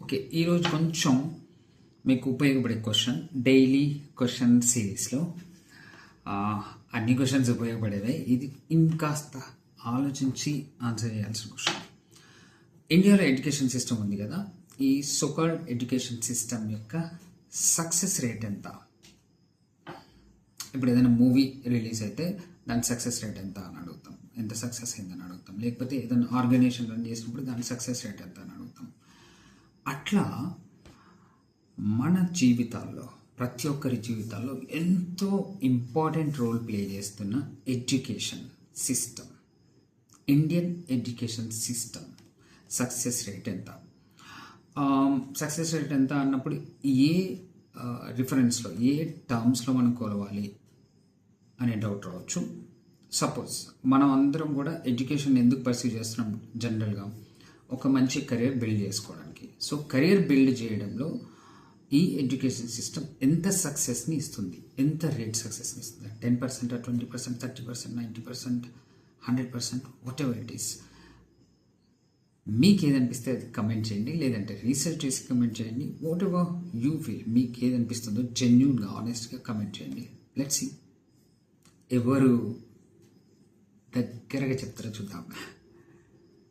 Okay, ఈరోజు కొంచెం మీకు ఉపయోగపడే క్వశ్చన్ డైలీ క్వశ్చన్ సిరీస్లో అన్ని క్వశ్చన్స్ ఉపయోగపడేవే. ఇది ఇంకాస్త ఆలోచించి ఆన్సర్ చేయాల్సిన క్వశ్చన్. ఇండియాలో ఎడ్యుకేషన్ సిస్టమ్ ఉంది కదా, ఈ సోకాల్డ్ ఎడ్యుకేషన్ సిస్టమ్ యొక్క సక్సెస్ రేట్ ఎంత? ఇప్పుడు ఏదైనా మూవీ రిలీజ్ అయితే దాని సక్సెస్ రేట్ ఎంత అని అడుగుతాం, ఎంత సక్సెస్ అయిందని అడుగుతాం. లేకపోతే ఏదైనా ఆర్గనైజేషన్ రన్ చేసినప్పుడు దాని సక్సెస్ రేట్ ఎంత అని అడుగుతాం. అట్లా మన జీవితాల్లో, ప్రతి ఒక్కరి జీవితాల్లో ఎంతో ఇంపార్టెంట్ రోల్ ప్లే చేస్తున్న education system, Indian education system success rate ఎంత? సక్సెస్ రేట్ ఎంత అన్నప్పుడు ఏ రిఫరెన్స్లో, ఏ టర్మ్స్లో మనం కొలవాలి అనే డౌట్ రావచ్చు. సపోజ్ మనం అందరం కూడా ఎడ్యుకేషన్ ఎందుకు పర్సీవ్ చేస్తున్నాం? జనరల్గా ఒక మంచి కెరీర్ బిల్డ్ చేసుకోవడానికి. సో కెరీర్ బిల్డ్ చేయడంలో ఈ ఎడ్యుకేషన్ సిస్టమ్ ఎంత సక్సెస్ని ఇస్తుంది, ఎంత రేట్ సక్సెస్ని ఇస్తుంది? 10%, 20%, 30%, 90%, 100%, వాట్ ఎవర్ ఇట్ ఈస్. మీకు ఏదనిపిస్తే అది కమెంట్ చేయండి, లేదంటే రీసెర్చ్ చేసి కమెంట్ చేయండి. వాట్ ఎవర్ యూ ఫీల్, మీకు ఏదనిపిస్తుందో జెన్యూన్గా, ఆనెస్ట్గా కమెంట్ చేయండి. లెట్స్ సీ ఎవరు దగ్గరగా చెప్తారో చూద్దాం.